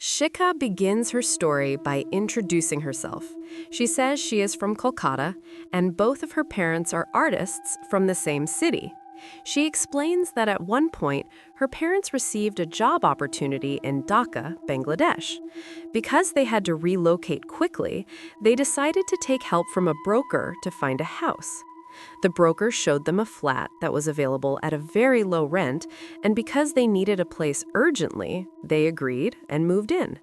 Shikha begins her story by introducing herself. She says she is from Kolkata, and both of her parents are artists from the same city. She explains that at one point, her parents received a job opportunity in Dhaka, Bangladesh. Because they had to relocate quickly, they decided to take help from a broker to find a house. The broker showed them a flat that was available at a very low rent, and because they needed a place urgently, they agreed and moved in.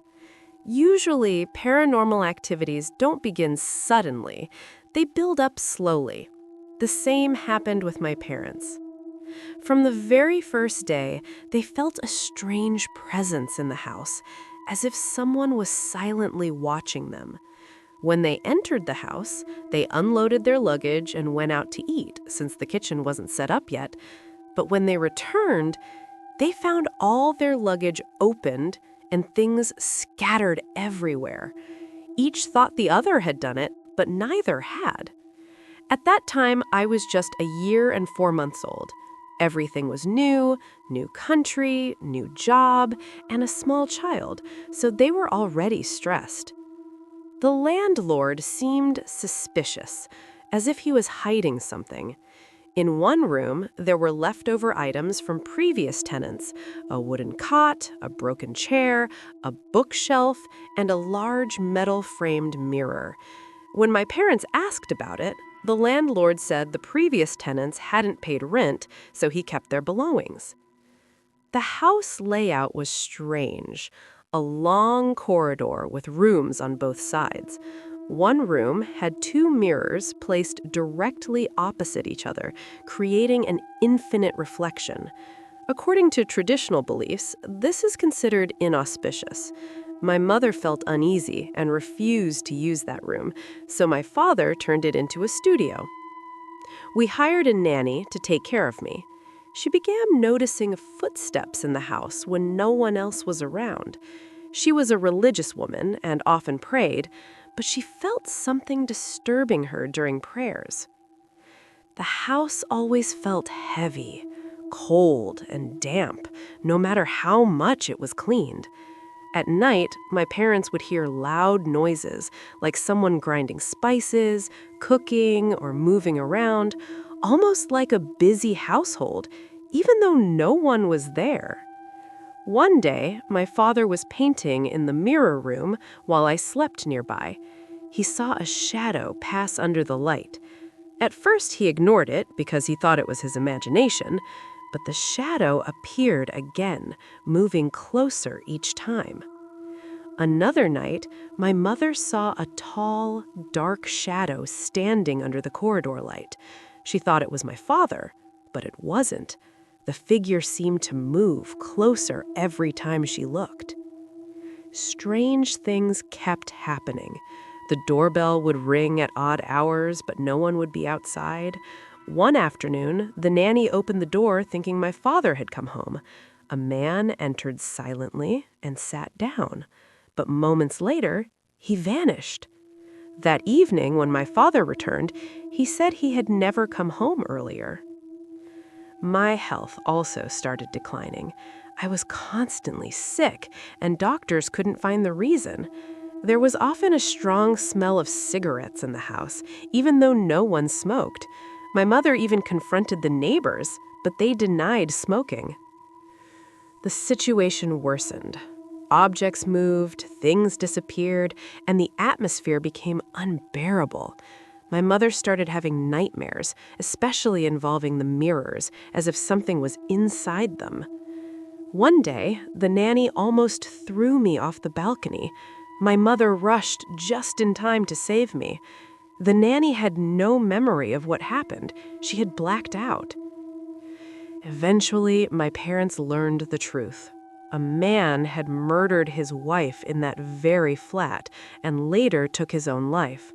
Usually, paranormal activities don't begin suddenly. They build up slowly. The same happened with my parents. From the very first day, they felt a strange presence in the house, as if someone was silently watching them. When they entered the house, they unloaded their luggage and went out to eat, since the kitchen wasn't set up yet. But when they returned, they found all their luggage opened and things scattered everywhere. Each thought the other had done it, but neither had. At that time, I was just a year and 4 months old. Everything was new country, new job, and a small child, so they were already stressed. The landlord seemed suspicious, as if he was hiding something. In one room, there were leftover items from previous tenants: a wooden cot, a broken chair, a bookshelf, and a large metal-framed mirror. When my parents asked about it, the landlord said the previous tenants hadn't paid rent, so he kept their belongings. The house layout was strange. A long corridor with rooms on both sides. One room had 2 mirrors placed directly opposite each other, creating an infinite reflection. According to traditional beliefs, this is considered inauspicious. My mother felt uneasy and refused to use that room, so my father turned it into a studio. We hired a nanny to take care of me. She began noticing footsteps in the house when no one else was around. She was a religious woman and often prayed, but she felt something disturbing her during prayers. The house always felt heavy, cold, and damp, no matter how much it was cleaned. At night, my parents would hear loud noises, like someone grinding spices, cooking, or moving around, almost like a busy household, even though no one was there. One day, my father was painting in the mirror room while I slept nearby. He saw a shadow pass under the light. At first, he ignored it because he thought it was his imagination, but the shadow appeared again, moving closer each time. Another night, my mother saw a tall, dark shadow standing under the corridor light. She thought it was my father, but it wasn't. The figure seemed to move closer every time she looked. Strange things kept happening. The doorbell would ring at odd hours, but no one would be outside. One afternoon, the nanny opened the door thinking my father had come home. A man entered silently and sat down, but moments later, he vanished. That evening, when my father returned, he said he had never come home earlier. My health also started declining. I was constantly sick, and doctors couldn't find the reason. There was often a strong smell of cigarettes in the house, even though no one smoked. My mother even confronted the neighbors, but they denied smoking. The situation worsened. Objects moved, things disappeared, and the atmosphere became unbearable. My mother started having nightmares, especially involving the mirrors, as if something was inside them. One day, the nanny almost threw me off the balcony. My mother rushed just in time to save me. The nanny had no memory of what happened. She had blacked out. Eventually, my parents learned the truth. A man had murdered his wife in that very flat and later took his own life.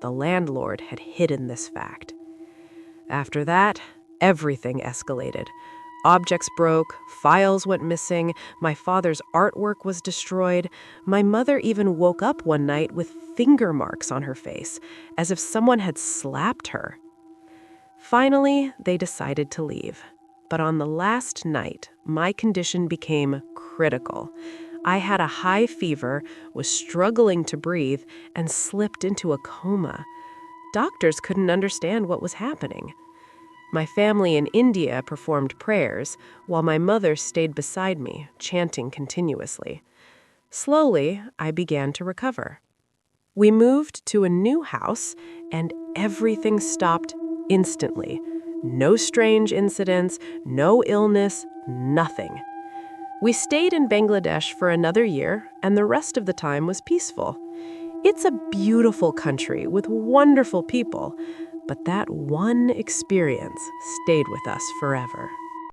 The landlord had hidden this fact. After that, everything escalated. Objects broke, files went missing, my father's artwork was destroyed. My mother even woke up one night with finger marks on her face, as if someone had slapped her. Finally, they decided to leave. But on the last night, my condition became critical. I had a high fever, was struggling to breathe, and slipped into a coma. Doctors couldn't understand what was happening. My family in India performed prayers, while my mother stayed beside me, chanting continuously. Slowly, I began to recover. We moved to a new house, and everything stopped instantly. No strange incidents, no illness, nothing. We stayed in Bangladesh for another year, and the rest of the time was peaceful. It's a beautiful country with wonderful people, but that one experience stayed with us forever.